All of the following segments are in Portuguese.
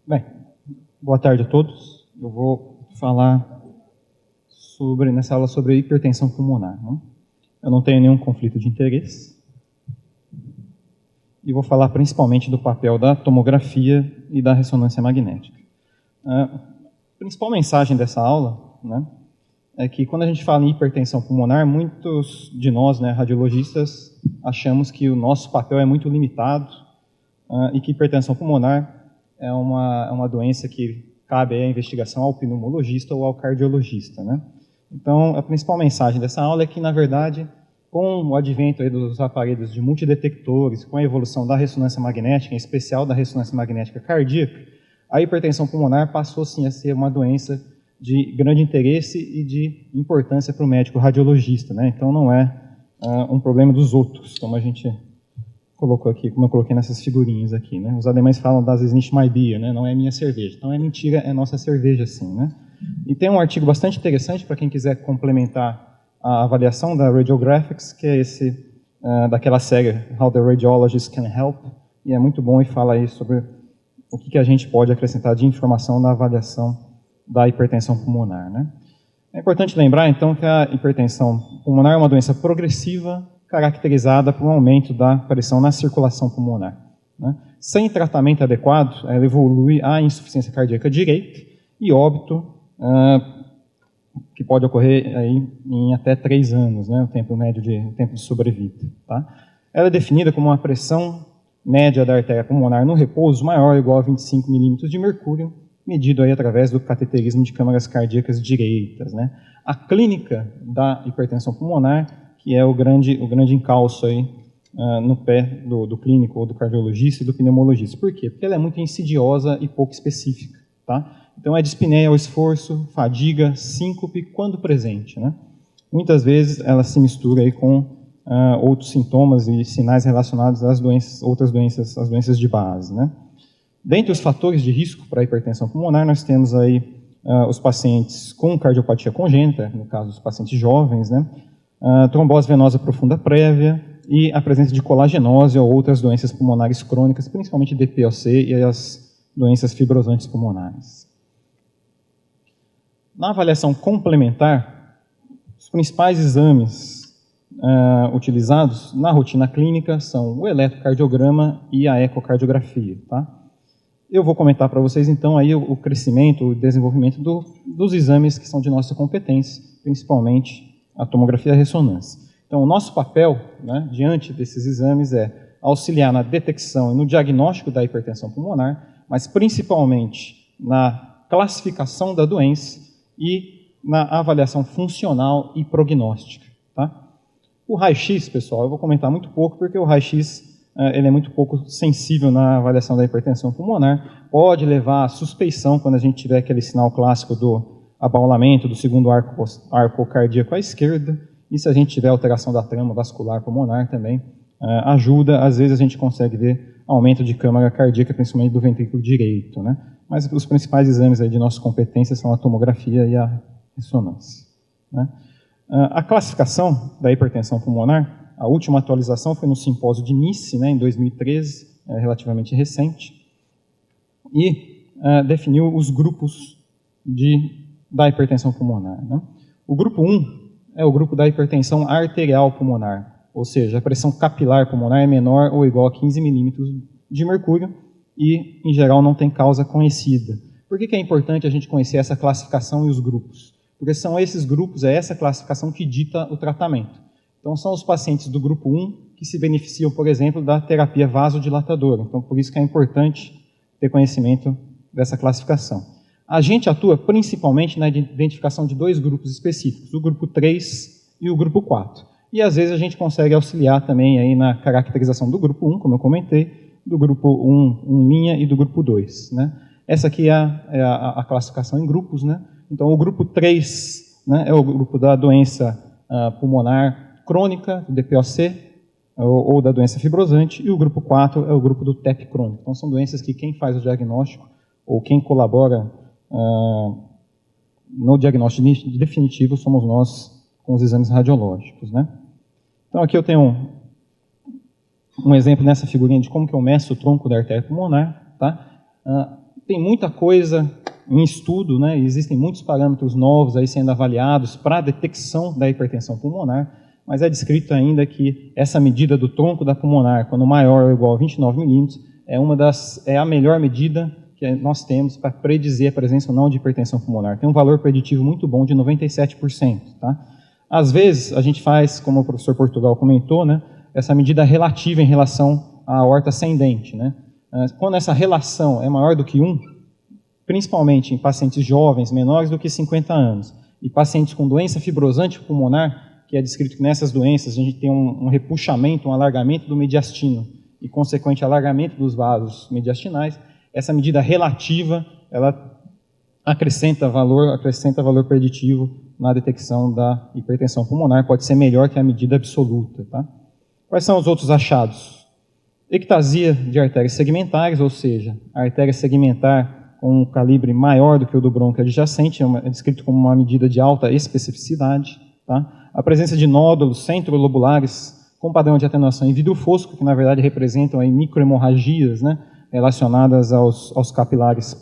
Bem, boa tarde a todos. Eu vou falar nessa aula sobre hipertensão pulmonar. Né? Eu não tenho nenhum conflito de interesse. E vou falar principalmente do papel da tomografia e da ressonância magnética. A principal mensagem dessa aula, né, é que quando a gente fala em hipertensão pulmonar, muitos de nós, né, radiologistas, achamos que o nosso papel é muito limitado e que hipertensão pulmonar é uma doença que cabe à investigação ao pneumologista ou ao cardiologista. Né? Então, a principal mensagem dessa aula é que, na verdade, com o advento aí dos aparelhos de multidetectores, com a evolução da ressonância magnética, em especial da ressonância magnética cardíaca, a hipertensão pulmonar passou, sim, a ser uma doença de grande interesse e de importância para o médico radiologista. Né? Então, não é um problema dos outros, como a gente colocou aqui, como eu coloquei nessas figurinhas aqui. Né? Os alemães falam das ist nicht mein Bier, né? Não é minha cerveja. Então, é mentira, é nossa cerveja, sim. Né? E tem um artigo bastante interessante para quem quiser complementar a avaliação da Radiographics, que é esse daquela série How the Radiologist Can Help, e é muito bom e fala aí sobre o que a gente pode acrescentar de informação na avaliação da hipertensão pulmonar. Né? É importante lembrar, então, que a hipertensão pulmonar é uma doença progressiva caracterizada por um aumento da pressão na circulação pulmonar. Né? Sem tratamento adequado, ela evolui à insuficiência cardíaca direita e óbito, que pode ocorrer aí em até 3 anos, né, o tempo médio tempo de sobrevida. Tá? Ela é definida como uma pressão média da artéria pulmonar no repouso maior ou igual a 25 milímetros de mercúrio, medido aí através do cateterismo de câmaras cardíacas direitas. Né? A clínica da hipertensão pulmonar, que é o grande encalço aí, no pé do clínico ou do cardiologista e do pneumologista. Por quê? Porque ela é muito insidiosa e pouco específica. Tá? Então, é dispneia ao esforço, fadiga, síncope, quando presente. Né? Muitas vezes, ela se mistura aí com outros sintomas e sinais relacionados às outras doenças, as doenças de base. Né? Dentre os fatores de risco para a hipertensão pulmonar, nós temos aí os pacientes com cardiopatia congênita, no caso, os pacientes jovens, né? Trombose venosa profunda prévia e a presença de colagenose ou outras doenças pulmonares crônicas, principalmente DPOC e as doenças fibrosantes pulmonares. Na avaliação complementar, os principais exames utilizados na rotina clínica são o eletrocardiograma e a ecocardiografia. Tá? Eu vou comentar para vocês, então, aí o crescimento, o desenvolvimento dos exames que são de nossa competência, principalmente a tomografia e a ressonância. Então, o nosso papel, né, diante desses exames é auxiliar na detecção e no diagnóstico da hipertensão pulmonar, mas principalmente na classificação da doença e na avaliação funcional e prognóstica. Tá? O raio-x, pessoal, eu vou comentar muito pouco, porque o raio-x ele é muito pouco sensível na avaliação da hipertensão pulmonar, pode levar à suspeição quando a gente tiver aquele sinal clássico do abaulamento do segundo arco cardíaco à esquerda, e se a gente tiver alteração da trama vascular pulmonar também, ajuda, às vezes a gente consegue ver aumento de câmara cardíaca, principalmente do ventrículo direito. Né? Mas os principais exames aí de nossa competência são a tomografia e a ressonância. Né? A classificação da hipertensão pulmonar, a última atualização foi no simpósio de Nice, né, em 2013, relativamente recente, e definiu os grupos da hipertensão pulmonar. Né? O grupo 1 é o grupo da hipertensão arterial pulmonar, ou seja, a pressão capilar pulmonar é menor ou igual a 15 milímetros de mercúrio e, em geral, não tem causa conhecida. Por que é importante a gente conhecer essa classificação e os grupos? Porque são esses grupos, é essa classificação que dita o tratamento. Então, são os pacientes do grupo 1 que se beneficiam, por exemplo, da terapia vasodilatadora. Então, por isso que é importante ter conhecimento dessa classificação. A gente atua principalmente na identificação de 2 grupos específicos, o grupo 3 e o grupo 4. E às vezes a gente consegue auxiliar também aí na caracterização do grupo 1, como eu comentei, do grupo 1' e do grupo 2. Né? Essa aqui é a classificação em grupos. Né? Então o grupo 3, né, é o grupo da doença pulmonar crônica, DPOC, ou da doença fibrosante, e o grupo 4 é o grupo do TEP crônico. Então são doenças que quem faz o diagnóstico, ou quem colabora no diagnóstico definitivo somos nós com os exames radiológicos. Né? Então aqui eu tenho um exemplo nessa figurinha de como que eu meço o tronco da artéria pulmonar. Tá? Tem muita coisa em estudo, né? Existem muitos parâmetros novos aí sendo avaliados para a detecção da hipertensão pulmonar, mas é descrito ainda que essa medida do tronco da pulmonar, quando maior ou igual a 29 milímetros, é a melhor medida que nós temos para predizer a presença ou não de hipertensão pulmonar. Tem um valor preditivo muito bom de 97%. Tá? Às vezes, a gente faz, como o professor Portugal comentou, né, essa medida relativa em relação à aorta ascendente. Né? Quando essa relação é maior do que 1, principalmente em pacientes jovens, menores do que 50 anos, e pacientes com doença fibrosante pulmonar, que é descrito que nessas doenças a gente tem um repuxamento, um alargamento do mediastino e consequente alargamento dos vasos mediastinais, essa medida relativa, ela acrescenta valor preditivo na detecção da hipertensão pulmonar, pode ser melhor que a medida absoluta. Tá? Quais são os outros achados? Ectasia de artérias segmentares, ou seja, a artéria segmentar com um calibre maior do que o do brônquio adjacente, é descrito como uma medida de alta especificidade. Tá? A presença de nódulos centrolobulares com padrão de atenuação em vidro fosco, que na verdade representam aí microhemorragias, né, relacionadas aos capilares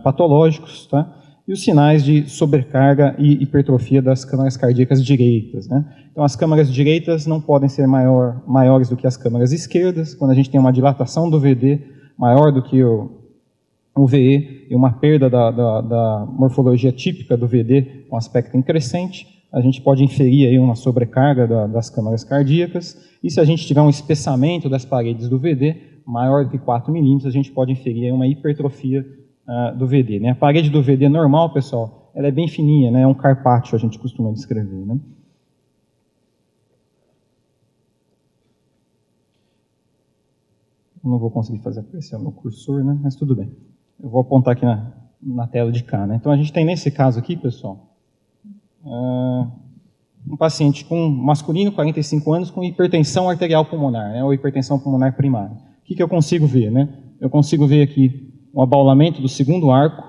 patológicos, tá? E os sinais de sobrecarga e hipertrofia das câmaras cardíacas direitas. Né? Então, as câmaras direitas não podem ser maiores do que as câmaras esquerdas, quando a gente tem uma dilatação do VD maior do que o VE e uma perda da morfologia típica do VD com aspecto increscente, a gente pode inferir aí uma sobrecarga das câmaras cardíacas, e se a gente tiver um espessamento das paredes do VD maior do que 4 milímetros, a gente pode inferir aí uma hipertrofia do VD. Né? A parede do VD normal, pessoal, ela é bem fininha, né? É um carpaccio, a gente costuma descrever. Né? Não vou conseguir fazer aparecer o meu cursor, né? Mas tudo bem. Eu vou apontar aqui na tela de cá. Né? Então, a gente tem nesse caso aqui, pessoal, um paciente masculino, 45 anos, com hipertensão arterial pulmonar, né, ou hipertensão pulmonar primária. O que eu consigo ver? Né? Eu consigo ver aqui o abaulamento do segundo arco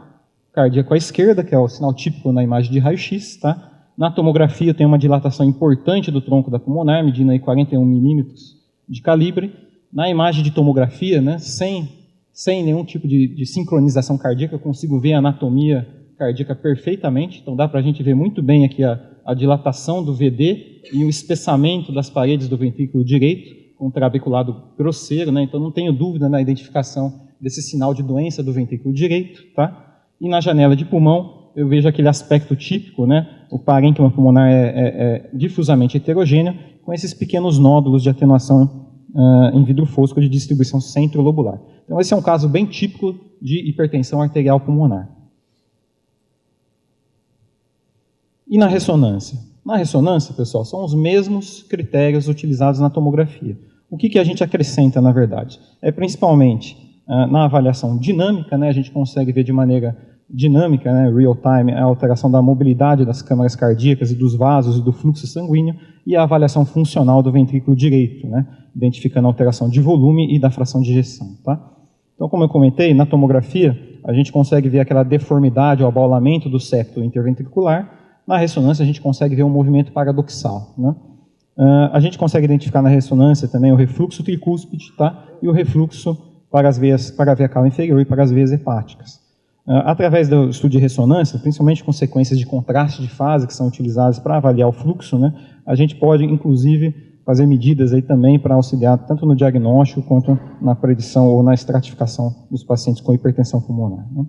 cardíaco à esquerda, que é o sinal típico na imagem de raio-x. Tá? Na tomografia tem uma dilatação importante do tronco da pulmonar, medindo aí 41 milímetros de calibre. Na imagem de tomografia, né, sem nenhum tipo de sincronização cardíaca, eu consigo ver a anatomia cardíaca perfeitamente, então dá para a gente ver muito bem aqui a dilatação do VD e o espessamento das paredes do ventrículo direito, com um trabeculado grosseiro, né? Então não tenho dúvida na identificação desse sinal de doença do ventrículo direito. Tá? E na janela de pulmão, eu vejo aquele aspecto típico, né? O parênquima pulmonar é difusamente heterogêneo, com esses pequenos nódulos de atenuação em vidro fosco de distribuição centrolobular. Então esse é um caso bem típico de hipertensão arterial pulmonar. E na ressonância? Na ressonância, pessoal, são os mesmos critérios utilizados na tomografia. O que a gente acrescenta, na verdade? É principalmente na avaliação dinâmica, né, a gente consegue ver de maneira dinâmica, né, real time, a alteração da mobilidade das câmaras cardíacas e dos vasos e do fluxo sanguíneo, e a avaliação funcional do ventrículo direito, né, identificando a alteração de volume e da fração de ejeção. Tá? Então, como eu comentei, na tomografia, a gente consegue ver aquela deformidade, o abaulamento do septo interventricular. Na ressonância, a gente consegue ver um movimento paradoxal. Né? A gente consegue identificar na ressonância também o refluxo tricúspide, tá? E o refluxo para a veia cava inferior e para as veias hepáticas. Através do estudo de ressonância, principalmente com sequências de contraste de fase que são utilizadas para avaliar o fluxo, né? A gente pode, inclusive, fazer medidas aí também para auxiliar tanto no diagnóstico quanto na predição ou na estratificação dos pacientes com hipertensão pulmonar. Né?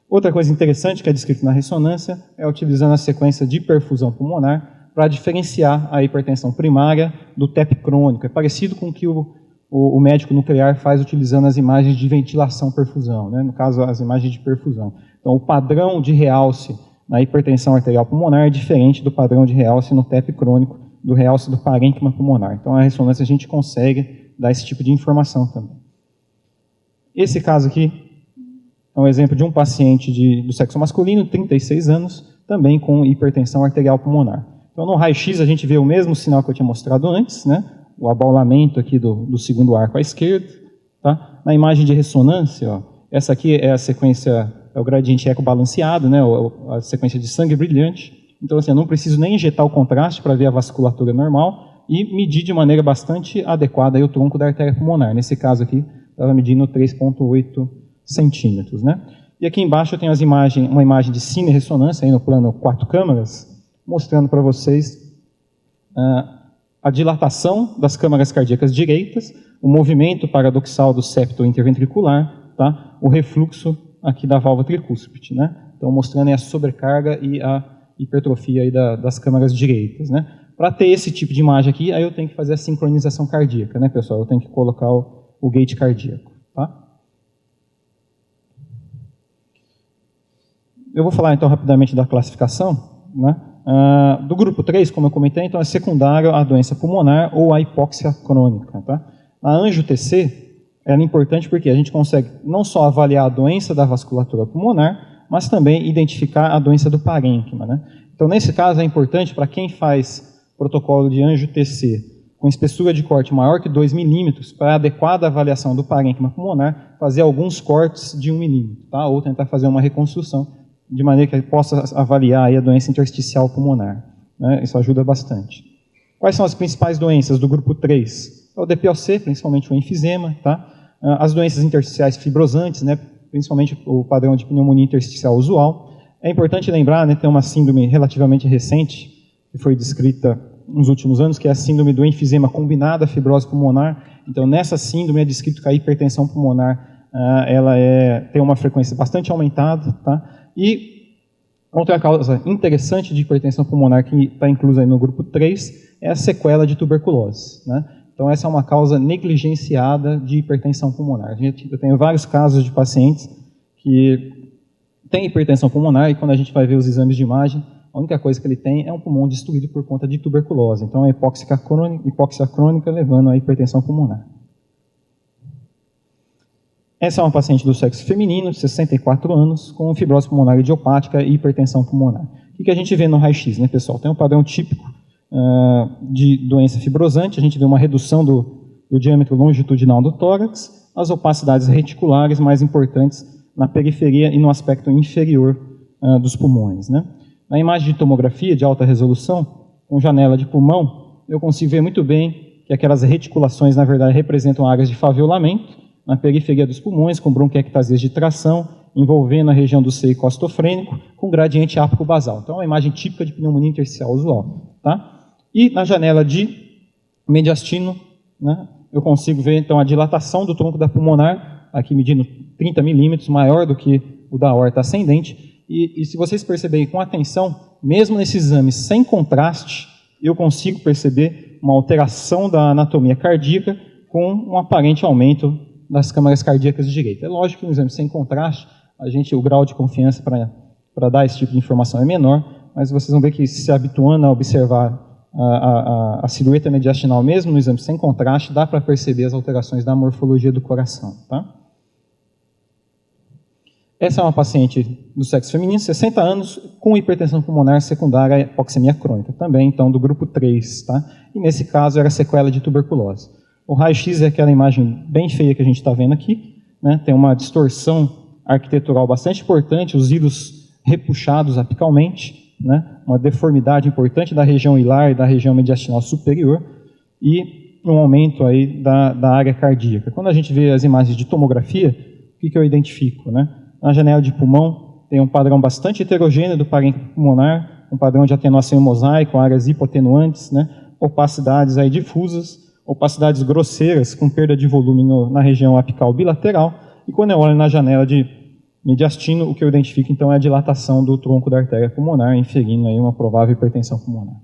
Outra coisa interessante que é descrita na ressonância é utilizando a sequência de perfusão pulmonar para diferenciar a hipertensão primária do TEP crônico. É parecido com o que o médico nuclear faz utilizando as imagens de ventilação-perfusão, né? No caso, as imagens de perfusão. Então, o padrão de realce na hipertensão arterial pulmonar é diferente do padrão de realce no TEP crônico, do realce do parênquima pulmonar. Então, a ressonância a gente consegue dar esse tipo de informação também. Esse caso aqui é um exemplo de um paciente do sexo masculino, 36 anos, também com hipertensão arterial pulmonar. Então, no raio-x, a gente vê o mesmo sinal que eu tinha mostrado antes, né? O abaulamento aqui do segundo arco à esquerda. Tá? Na imagem de ressonância, ó, essa aqui é a sequência, é o gradiente ecobalanceado, né? A sequência de sangue brilhante. Então, assim, eu não preciso nem injetar o contraste para ver a vasculatura normal e medir de maneira bastante adequada aí o tronco da artéria pulmonar. Nesse caso aqui, estava medindo 3,8 centímetros, né? E aqui embaixo eu tenho uma imagem de cine-ressonância, aí no plano 4 câmaras, mostrando para vocês a dilatação das câmaras cardíacas direitas, o movimento paradoxal do septo interventricular, tá? O refluxo aqui da válvula tricúspide, né? Então, mostrando aí a sobrecarga e a hipertrofia aí das câmaras direitas, né? Para ter esse tipo de imagem aqui, aí eu tenho que fazer a sincronização cardíaca, né, pessoal? Eu tenho que colocar o gate cardíaco, tá? Eu vou falar, então, rapidamente da classificação, né? Do grupo 3, como eu comentei, então é secundário à doença pulmonar ou à hipóxia crônica, tá? A angio-TC é importante porque a gente consegue não só avaliar a doença da vasculatura pulmonar, mas também identificar a doença do parênquima, né? Então, nesse caso, é importante para quem faz protocolo de angio-TC com espessura de corte maior que 2 milímetros, para adequada avaliação do parênquima pulmonar, fazer alguns cortes de 1 milímetro, tá? Ou tentar fazer uma reconstrução, de maneira que ele possa avaliar aí a doença intersticial pulmonar, né? Isso ajuda bastante. Quais são as principais doenças do grupo 3? É o DPOC, principalmente o enfisema, tá? As doenças intersticiais fibrosantes, né? Principalmente o padrão de pneumonia intersticial usual. É importante lembrar, né, tem uma síndrome relativamente recente, que foi descrita nos últimos anos, que é a síndrome do enfisema combinada à fibrose pulmonar. Então, nessa síndrome é descrito que a hipertensão pulmonar ela tem uma frequência bastante aumentada, tá? E outra causa interessante de hipertensão pulmonar que está inclusa aí no grupo 3 é a sequela de tuberculose, né? Então, essa é uma causa negligenciada de hipertensão pulmonar. Eu tenho vários casos de pacientes que têm hipertensão pulmonar e quando a gente vai ver os exames de imagem, a única coisa que ele tem é um pulmão destruído por conta de tuberculose. Então, é hipóxia crônica levando à hipertensão pulmonar. Essa é uma paciente do sexo feminino, de 64 anos, com fibrose pulmonar idiopática e hipertensão pulmonar. O que a gente vê no raio-x, né, pessoal? Tem um padrão típico de doença fibrosante, a gente vê uma redução do diâmetro longitudinal do tórax, as opacidades reticulares mais importantes na periferia e no aspecto inferior dos pulmões, né? Na imagem de tomografia de alta resolução, com janela de pulmão, eu consigo ver muito bem que aquelas reticulações, na verdade, representam áreas de faviolamento na periferia dos pulmões, com bronquiectasias de tração, envolvendo a região do seio costofrênico, com gradiente ápico-basal. Então, é uma imagem típica de pneumonia intersticial usual, tá? E na janela de mediastino, né, eu consigo ver, então, a dilatação do tronco da pulmonar, aqui medindo 30 milímetros, maior do que o da aorta ascendente. E se vocês perceberem com atenção, mesmo nesses exames sem contraste, eu consigo perceber uma alteração da anatomia cardíaca com um aparente aumento das câmaras cardíacas direita. É lógico que no exame sem contraste, o grau de confiança para dar esse tipo de informação é menor, mas vocês vão ver que se habituando a observar a silhueta mediastinal mesmo no exame sem contraste, dá para perceber as alterações da morfologia do coração, tá? Essa é uma paciente do sexo feminino, 60 anos, com hipertensão pulmonar secundária à hipoxemia crônica, também, então, do grupo 3, tá? E nesse caso era sequela de tuberculose. O raio-x é aquela imagem bem feia que a gente está vendo aqui, né? Tem uma distorção arquitetural bastante importante, os íleos repuxados apicalmente, né? Uma deformidade importante da região hilar e da região mediastinal superior e um aumento aí da área cardíaca. Quando a gente vê as imagens de tomografia, o que eu identifico, né? Na janela de pulmão tem um padrão bastante heterogêneo do parênquima pulmonar, um padrão de atenuação mosaico, áreas hipoatenuantes, né? Opacidades aí difusas, opacidades grosseiras com perda de volume na região apical bilateral. E quando eu olho na janela de mediastino, o que eu identifico então é a dilatação do tronco da artéria pulmonar, inferindo aí uma provável hipertensão pulmonar.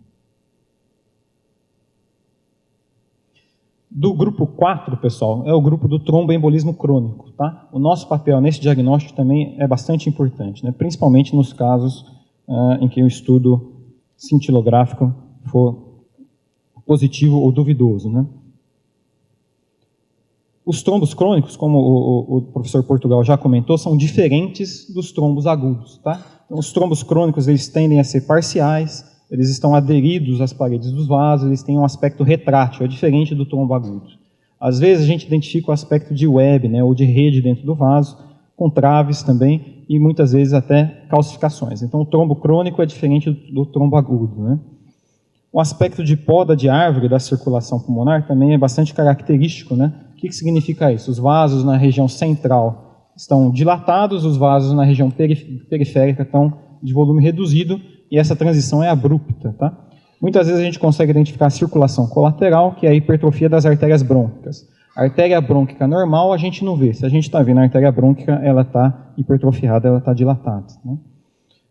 Do grupo 4, pessoal, é o grupo do tromboembolismo crônico, tá? O nosso papel nesse diagnóstico também é bastante importante, né? Principalmente nos casos em que o estudo cintilográfico for positivo ou duvidoso, né? Os trombos crônicos, como o professor Portugal já comentou, são diferentes dos trombos agudos, tá? Então, os trombos crônicos, eles tendem a ser parciais, eles estão aderidos às paredes dos vasos, eles têm um aspecto retrátil, é diferente do trombo agudo. Às vezes a gente identifica o aspecto de web, né, ou de rede dentro do vaso, com traves também, e muitas vezes até calcificações. Então o trombo crônico é diferente do trombo agudo, né? O aspecto de poda de árvore da circulação pulmonar também é bastante característico, né? O que significa isso? Os vasos na região central estão dilatados, os vasos na região periférica estão de volume reduzido, e essa transição é abrupta. Tá? Muitas vezes a gente consegue identificar a circulação colateral, que é a hipertrofia das artérias brônquicas. A artéria brônquica normal a gente não vê. Se a gente está vendo a artéria brônquica, ela está hipertrofiada, ela está dilatada. Né?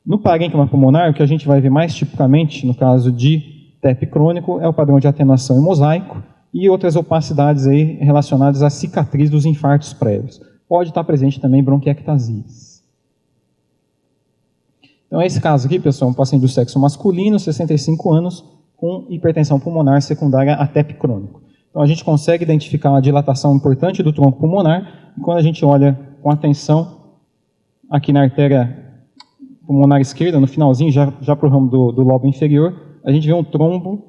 No parênquima pulmonar, o que a gente vai ver mais tipicamente, no caso de TEP crônico, é o padrão de atenuação em mosaico e outras opacidades aí relacionadas à cicatriz dos infartos prévios. Pode estar presente também bronquiectasias. Então, esse caso aqui, pessoal, um paciente do sexo masculino, 65 anos, com hipertensão pulmonar secundária a TEP crônico. Então, a gente consegue identificar uma dilatação importante do tronco pulmonar, e quando a gente olha com atenção aqui na artéria pulmonar esquerda, no finalzinho, já para o ramo do lobo inferior, a gente vê um trombo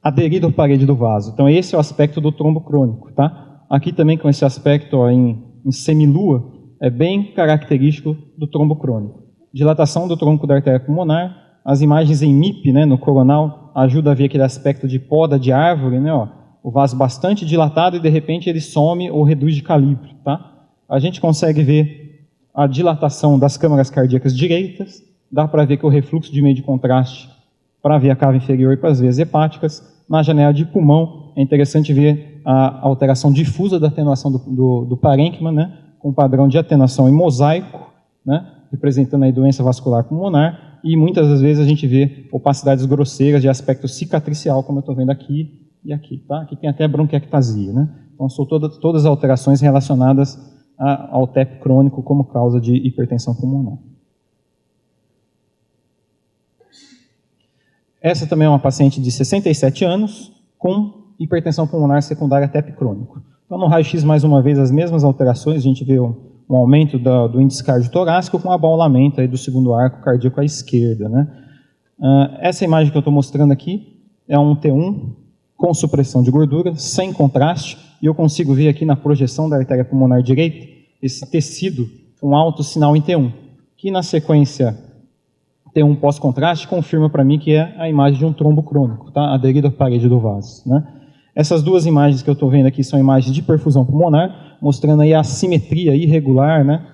aderido à parede do vaso. Então, esse é o aspecto do trombo crônico. Tá? Aqui também, com esse aspecto ó, em semilua, é bem característico do trombo crônico. Dilatação do tronco da artéria pulmonar, as imagens em MIP, né, no coronal, ajudam a ver aquele aspecto de poda de árvore, né, ó, o vaso bastante dilatado e, de repente, ele some ou reduz de calibre. Tá? A gente consegue ver a dilatação das câmaras cardíacas direitas, dá para ver que o refluxo de meio de contraste para a via cava inferior e para as vias hepáticas. Na janela de pulmão, é interessante ver a alteração difusa da atenuação do parênquima, né, com padrão de atenuação em mosaico, né, representando a doença vascular pulmonar, e muitas das vezes a gente vê opacidades grosseiras de aspecto cicatricial, como eu estou vendo aqui e aqui. Tá? Aqui tem até bronquiectasia. Né? Então, são todas as alterações relacionadas ao TEP crônico como causa de hipertensão pulmonar. Essa também é uma paciente de 67 anos com hipertensão pulmonar secundária TEP crônico. Então, no raio-x, mais uma vez, as mesmas alterações, a gente vê um aumento do índice cardiotorácico com abaulamento aí do segundo arco cardíaco à esquerda. Né? Essa imagem que eu estou mostrando aqui é um T1 com supressão de gordura, sem contraste, e eu consigo ver aqui na projeção da artéria pulmonar direita esse tecido com alto sinal em T1, que na sequência T1 pós-contraste confirma para mim que é a imagem de um trombo crônico, tá? Aderido à parede do vaso. Né? Essas duas imagens que eu estou vendo aqui são imagens de perfusão pulmonar, mostrando aí a assimetria irregular, né,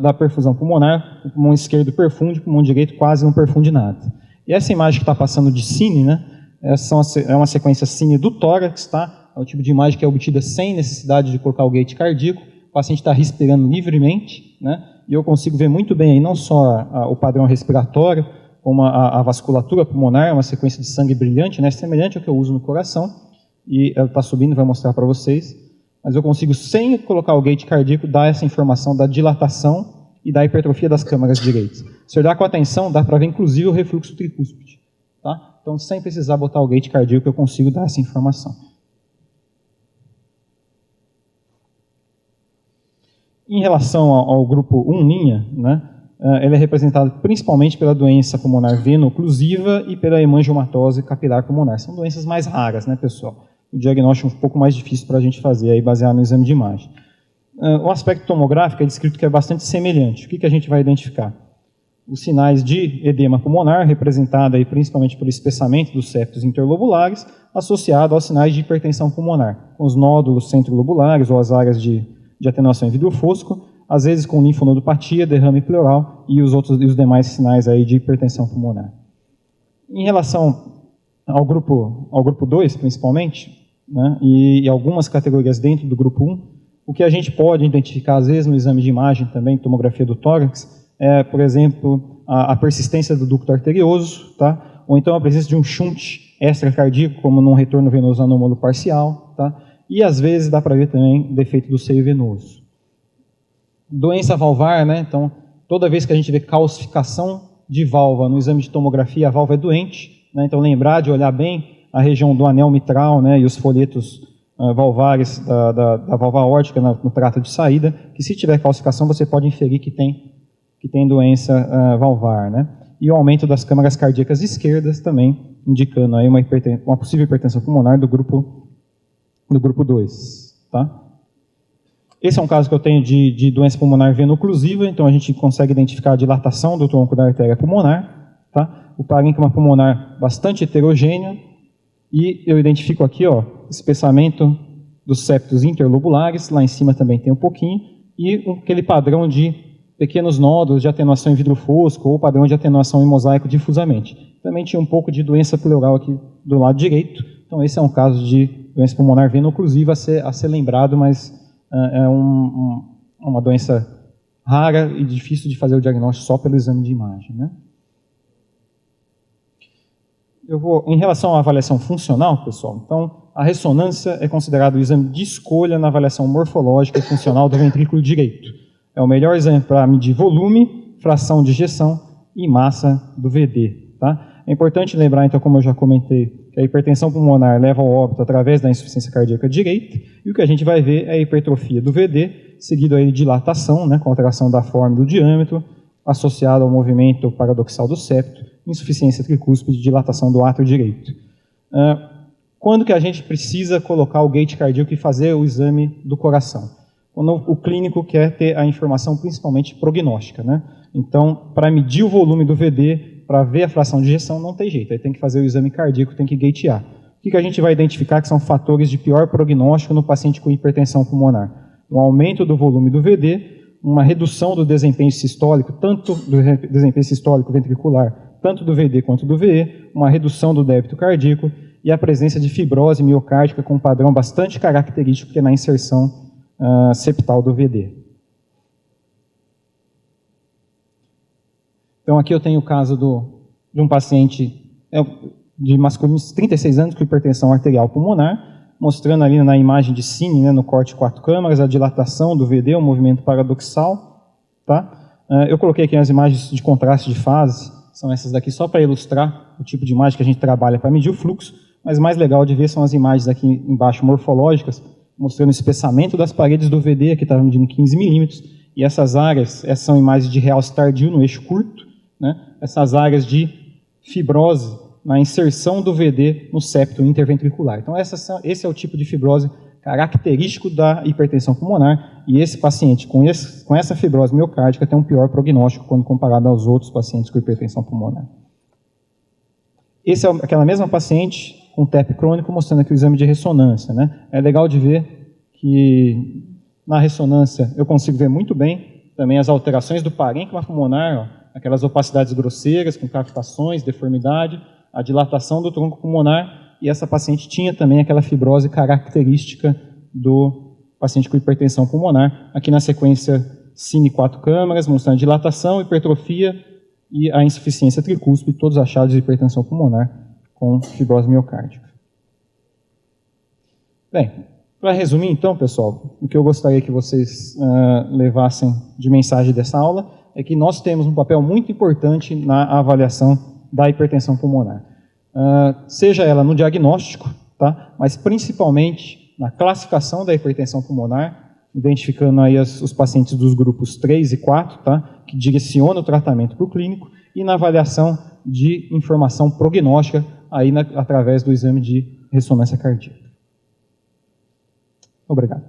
da perfusão pulmonar. O pulmão esquerdo perfunde, o pulmão direito quase não perfunde nada. E essa imagem que está passando de cine, né, é uma sequência cine do tórax, tá? É o tipo de imagem que é obtida sem necessidade de colocar o gate cardíaco. O paciente está respirando livremente, né? E eu consigo ver muito bem aí não só o padrão respiratório, como a vasculatura pulmonar, uma sequência de sangue brilhante, né? Semelhante ao que eu uso no coração, e ela está subindo, vai mostrar para vocês. Mas eu consigo, sem colocar o gate cardíaco, dar essa informação da dilatação e da hipertrofia das câmaras direitas. Se olhar com atenção, dá para ver inclusive o refluxo tricúspide. Tá? Então, sem precisar botar o gate cardíaco, eu consigo dar essa informação. Em relação ao grupo 1', né, ele é representado principalmente pela doença pulmonar veno-oclusiva e pela hemangiomatose capilar pulmonar. São doenças mais raras, né, pessoal? O diagnóstico é um pouco mais difícil para a gente fazer, aí, baseado no exame de imagem. O aspecto tomográfico é descrito que é bastante semelhante. O que a gente vai identificar? Os sinais de edema pulmonar, representado aí principalmente pelo espessamento dos septos interlobulares, associado aos sinais de hipertensão pulmonar, com os nódulos centrolobulares ou as áreas de atenuação em vidro fosco, às vezes com linfonodopatia, derrame pleural e os demais sinais aí de hipertensão pulmonar. Em relação ao grupo 2, principalmente, né, e algumas categorias dentro do grupo 1, o que a gente pode identificar, às vezes, no exame de imagem também, tomografia do tórax, é, por exemplo, a persistência do ducto arterioso, tá? Ou então a presença de um shunt extracardíaco, como num retorno venoso anômalo parcial, tá? E às vezes dá para ver também defeito do seio venoso. Doença valvar, né? Então, toda vez que a gente vê calcificação de válvula no exame de tomografia, a válvula é doente, né? Então, lembrar de olhar bem a região do anel mitral, né? E os folhetos valvares da válvula aórtica no trato de saída, que se tiver calcificação você pode inferir que tem doença valvar, né? E o aumento das câmaras cardíacas esquerdas também, indicando aí uma possível hipertensão pulmonar do grupo 2, tá? Esse é um caso que eu tenho de doença pulmonar veno-oclusiva, então a gente consegue identificar a dilatação do tronco da artéria pulmonar, tá? O parênquima pulmonar bastante heterogêneo, e eu identifico aqui, ó, espessamento dos septos interlobulares, lá em cima também tem um pouquinho, e aquele padrão de pequenos nódulos de atenuação em vidro fosco ou padrão de atenuação em mosaico difusamente. Também tinha um pouco de doença pleural aqui do lado direito, então esse é um caso de doença pulmonar veno-oclusiva a ser lembrado, mas é uma doença rara e difícil de fazer o diagnóstico só pelo exame de imagem, né? Em relação à avaliação funcional, pessoal, então, a ressonância é considerado o exame de escolha na avaliação morfológica e funcional do ventrículo direito. É o melhor exame para medir volume, fração de ejeção e massa do VD. Tá? É importante lembrar, então, como eu já comentei, que a hipertensão pulmonar leva ao óbito através da insuficiência cardíaca direita, e o que a gente vai ver é a hipertrofia do VD, seguido aí de dilatação, né, contração da forma do diâmetro, associado ao movimento paradoxal do septo, insuficiência tricúspide, dilatação do átrio direito. Quando que a gente precisa colocar o gate cardíaco e fazer o exame do coração? Quando o clínico quer ter a informação principalmente prognóstica, né? Então, para medir o volume do VD, para ver a fração de ejeção, não tem jeito, aí tem que fazer o exame cardíaco, tem que gatear. O que a gente vai identificar que são fatores de pior prognóstico no paciente com hipertensão pulmonar? Um aumento do volume do VD, uma redução do desempenho sistólico, tanto do desempenho sistólico ventricular, tanto do VD quanto do VE, uma redução do débito cardíaco e a presença de fibrose miocárdica com um padrão bastante característico que é na inserção septal do VD. Então aqui eu tenho o caso de um paciente de masculino de 36 anos com hipertensão arterial pulmonar, mostrando ali na imagem de cine, né, no corte 4 câmaras, a dilatação do VD, o movimento paradoxal. Tá? Eu coloquei aqui as imagens de contraste de fase, são essas daqui só para ilustrar o tipo de imagem que a gente trabalha para medir o fluxo, mas mais legal de ver são as imagens aqui embaixo morfológicas, mostrando o espessamento das paredes do VD, aqui estava medindo 15 milímetros, e essas áreas, essas são imagens de realce tardio no eixo curto, né? Essas áreas de fibrose na inserção do VD no septo interventricular. Então esse é o tipo de fibrose característico da hipertensão pulmonar, e esse paciente com essa fibrose miocárdica tem um pior prognóstico quando comparado aos outros pacientes com hipertensão pulmonar. Esse é aquela mesma paciente com TEP crônico, mostrando aqui o exame de ressonância, né? É legal de ver que na ressonância eu consigo ver muito bem também as alterações do parênquima pulmonar, ó, aquelas opacidades grosseiras com cavitações, deformidade, a dilatação do tronco pulmonar, e essa paciente tinha também aquela fibrose característica do paciente com hipertensão pulmonar. Aqui na sequência, cine 4 câmaras, mostrando a dilatação, hipertrofia e a insuficiência tricúspide, todos achados de hipertensão pulmonar com fibrose miocárdica. Bem, para resumir então, pessoal, o que eu gostaria que vocês levassem de mensagem dessa aula é que nós temos um papel muito importante na avaliação da hipertensão pulmonar. Seja ela no diagnóstico, tá? Mas principalmente na classificação da hipertensão pulmonar, identificando aí os pacientes dos grupos 3 e 4, tá? Que direciona o tratamento para o clínico, e na avaliação de informação prognóstica aí através do exame de ressonância cardíaca. Obrigado.